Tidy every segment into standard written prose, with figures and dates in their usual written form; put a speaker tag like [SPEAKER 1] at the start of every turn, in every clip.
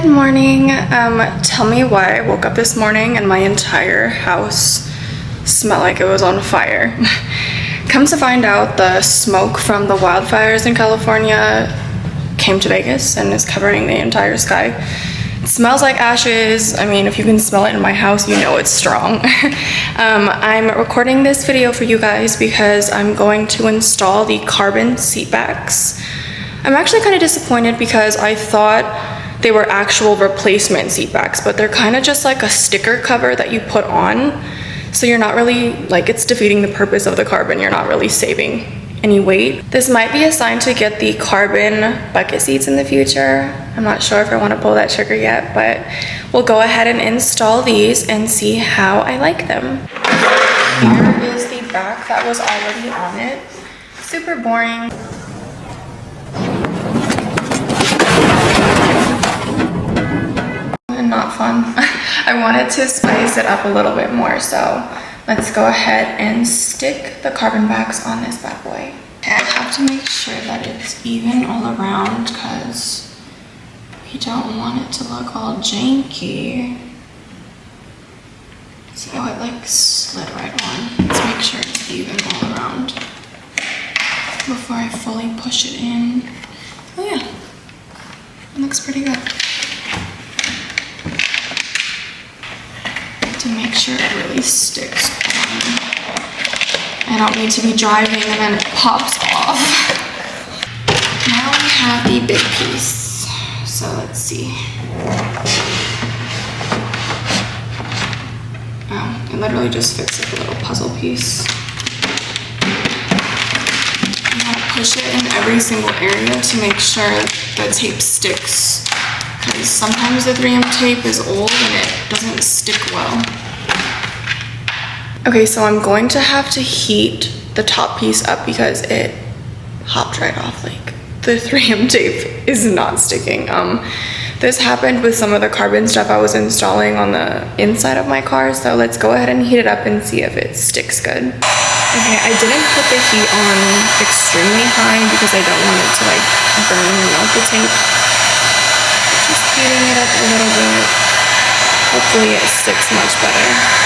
[SPEAKER 1] Good morning. Tell me why I woke up this morning and my entire house smelled like it was on fire. Come to find out, the smoke from the wildfires in California came to Vegas and is covering the entire sky. It smells like ashes. I mean, if you can smell it in my house, you know it's strong. I'm recording this video for you guys because I'm going to install the carbon seat backs. I'm actually kind of disappointed because I thought they were actual replacement seat backs, but they're kind of just like a sticker cover that you put on. So you're not really, like, it's defeating the purpose of the carbon. You're not really saving any weight. This might be a sign to get the carbon bucket seats in the future. I'm not sure if I want to pull that trigger yet, but we'll go ahead and install these and see how I like them. Here is the back that was already on it. Super boring. And not fun. I wanted to spice it up a little bit more, so let's go ahead and stick the carbon backs on this bad boy. I have to make sure that it's even all around because we don't want it to look all janky. See how it like slid right on? Let's make sure it's even all around before I fully push it in. Oh yeah, it looks pretty good. To make sure it really sticks on. I don't need to be driving and then it pops off. Now we have the big piece. So let's see. Oh, it literally just fits like a little puzzle piece. I'm gonna push it in every single area to make sure the tape sticks. Because sometimes the 3M tape is old and it doesn't stick well. Okay, so I'm going to have to heat the top piece up because it hopped right off. Like, the 3M tape is not sticking. This happened with some of the carbon stuff I was installing on the inside of my car, so let's go ahead and heat it up and see if it sticks good. Okay, I didn't put the heat on extremely high because I don't want it to like burn and melt the tape. Just heating it up a little bit. Hopefully it sticks much better.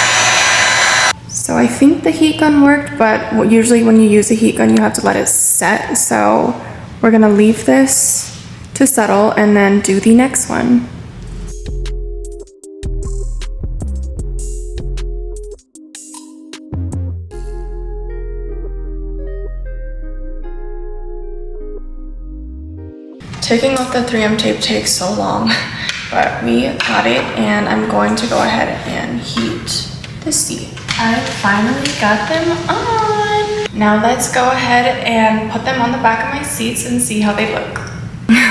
[SPEAKER 1] So I think the heat gun worked, but usually when you use a heat gun, you have to let it set. So we're gonna leave this to settle and then do the next one. Taking off the 3M tape takes so long, but we got it, and I'm going to go ahead and heat the seat. I finally got them on. Now let's go ahead and put them on the back of my seats and see how they look.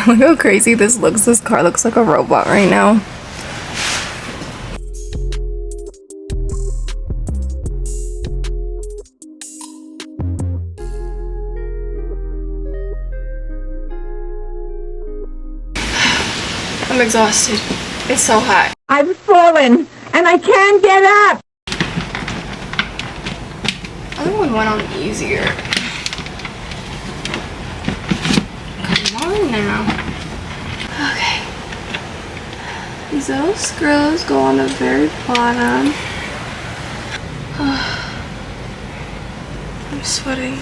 [SPEAKER 1] Look how crazy this looks. This car looks like a robot right now. I'm exhausted. It's so hot.
[SPEAKER 2] I've fallen and I can't get up.
[SPEAKER 1] The other one went on easier. Come on now. Okay. These little screws go on the very bottom. I'm sweating.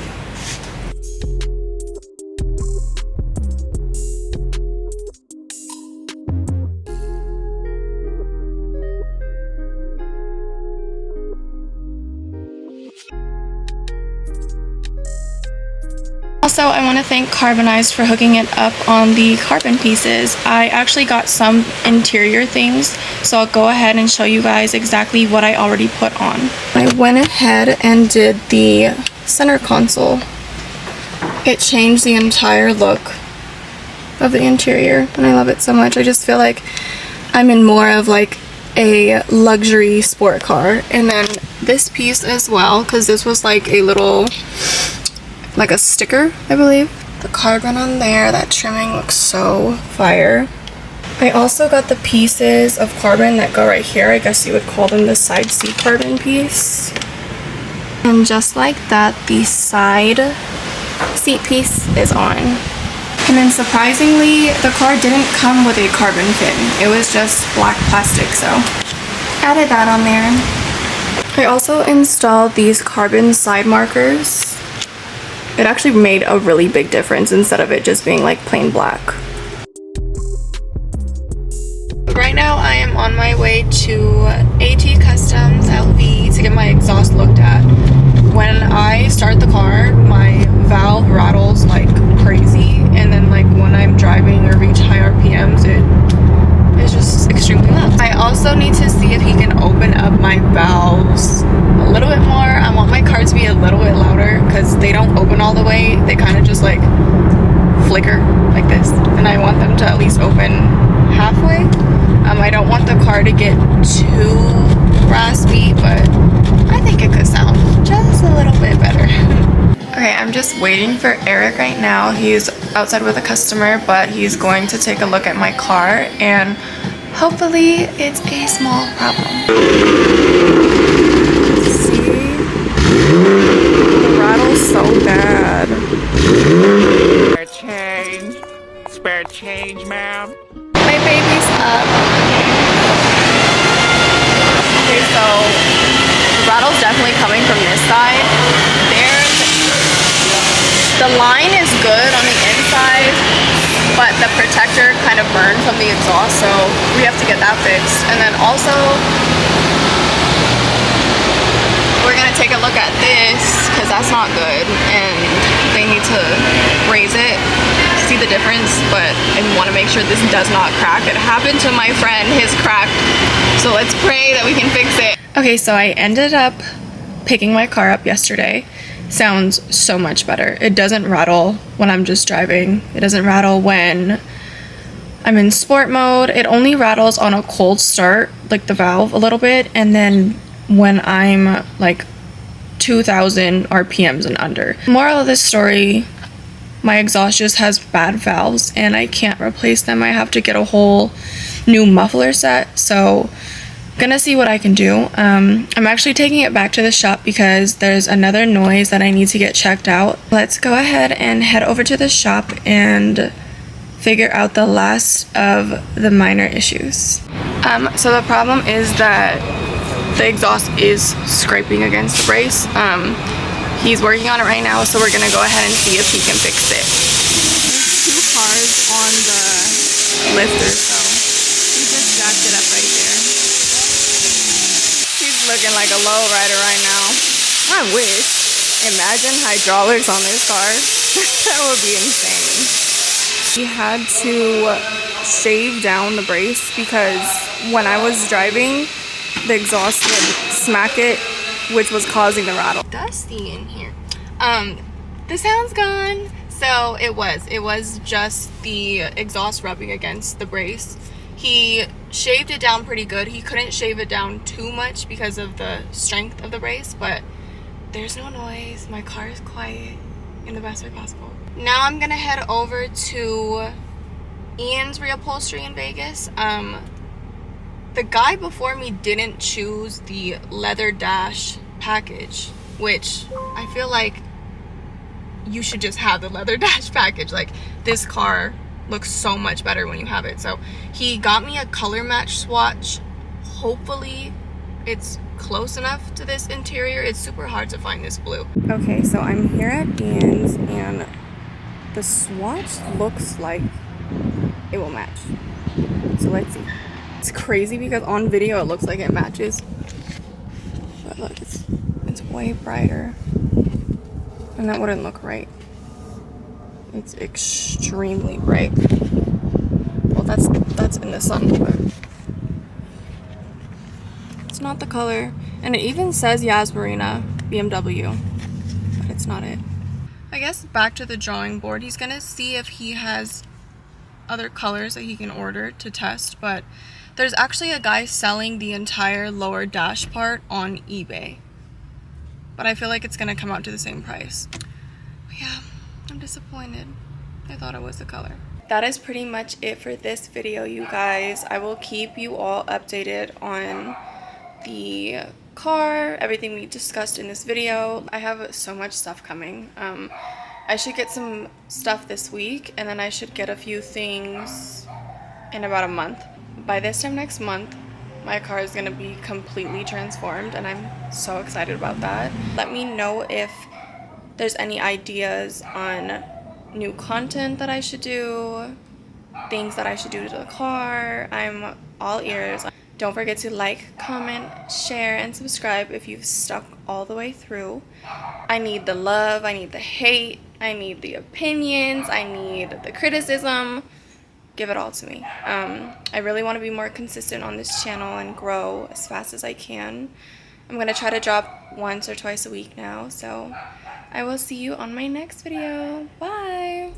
[SPEAKER 1] Also, I want to thank Carbonized for hooking it up on the carbon pieces. I actually got some interior things, so I'll go ahead and show you guys exactly what I already put on. I went ahead and did the center console. It changed the entire look of the interior, and I love it so much. I just feel like I'm in more of like a luxury sport car. And then this piece as well, because this was like a little, like a sticker, I believe. The carbon on there, that trimming looks so fire. I also got the pieces of carbon that go right here. I guess you would call them the side seat carbon piece. And just like that, the side seat piece is on. And then surprisingly, the car didn't come with a carbon fin. It was just black plastic, so added that on there. I also installed these carbon side markers. It actually made a really big difference instead of it just being like plain black. Right now I am on my way to AT Customs LV to get my exhaust looked at. When I start the car, my valve rattles like crazy, and then like when I'm driving or reach high RPMs, it is just extremely loud. I also need to see if he can open up my valves a little bit more. I want my car to be a little bit louder because they don't open all the way. They kind of just like flicker like this, and I want them to at least open halfway. I don't want the car to get too raspy, but I think it could sound just a little bit better. Okay, I'm just waiting for Eric right now. He's outside with a customer, but he's going to take a look at my car, and hopefully it's a small problem. See? The rattle's so bad.
[SPEAKER 3] Spare change. Spare change, ma'am.
[SPEAKER 1] My baby's up. Okay, so the rattle's definitely coming from this side. The line is good on the inside, but the protector kind of burned from the exhaust, so we have to get that fixed. And then also, we're gonna take a look at this, because that's not good, and they need to raise it, see the difference, but I want to make sure this does not crack. It happened to my friend, his cracked, so let's pray that we can fix it. Okay, so I ended up picking my car up yesterday. Sounds so much better. It doesn't rattle when I'm just driving. It doesn't rattle when I'm in sport mode. It only rattles on a cold start, like the valve a little bit, and then when I'm like 2,000 RPMs and under. Moral of this story, my exhaust just has bad valves and I can't replace them. I have to get a whole new muffler set, so gonna see what I can do. I'm actually taking it back to the shop because there's another noise that I need to get checked out. Let's go ahead and head over to the shop and figure out the last of the minor issues. So the problem is that the exhaust is scraping against the brace. He's working on it right now, so we're gonna go ahead and see if he can fix it. There's two cars on the lifter, so he just jacked it up right there. Looking like a low rider right now. I wish. Imagine hydraulics on this car. That would be insane. We had to shave down the brace because when I was driving, the exhaust would smack it, which was causing the rattle. Dusty in here. The sound's gone. So it was just the exhaust rubbing against the brace. He shaved it down pretty good. He couldn't shave it down too much because of the strength of the brace, but there's no noise. My car is quiet in the best way possible. Now I'm gonna head over to Ian's Reupholstery in Vegas. The guy before me didn't choose the leather dash package, which I feel like you should just have the leather dash package. Like, this car looks so much better when you have it. So he got me a color match swatch. Hopefully it's close enough to this interior. It's super hard to find this blue. Okay, so I'm here at Ian's and the swatch looks like it will match. So let's see. It's crazy because on video it looks like it matches, but look, it's way brighter, and that wouldn't look right. It's extremely bright. Well, that's in the sun, but it's not the color. And it even says Yasmarina BMW, but it's not it. I guess back to the drawing board. He's gonna see if he has other colors that he can order to test, but there's actually a guy selling the entire lower dash part on eBay, but I feel like it's gonna come out to the same price. But yeah, I'm disappointed. I thought it was the color. That is pretty much it for this video, you guys. I will keep you all updated on the car, everything we discussed in this video. I have so much stuff coming. I should get some stuff this week, and then I should get a few things in about a month. By this time next month, my car is going to be completely transformed, and I'm so excited about that. Let me know if there's any ideas on new content that I should do, things that I should do to the car. I'm all ears. Don't forget to like, comment, share, and subscribe if you've stuck all the way through. I need the love, I need the hate, I need the opinions, I need the criticism. Give it all to me. I really want to be more consistent on this channel and grow as fast as I can. I'm going to try to drop once or twice a week now, so I will see you on my next video. Bye!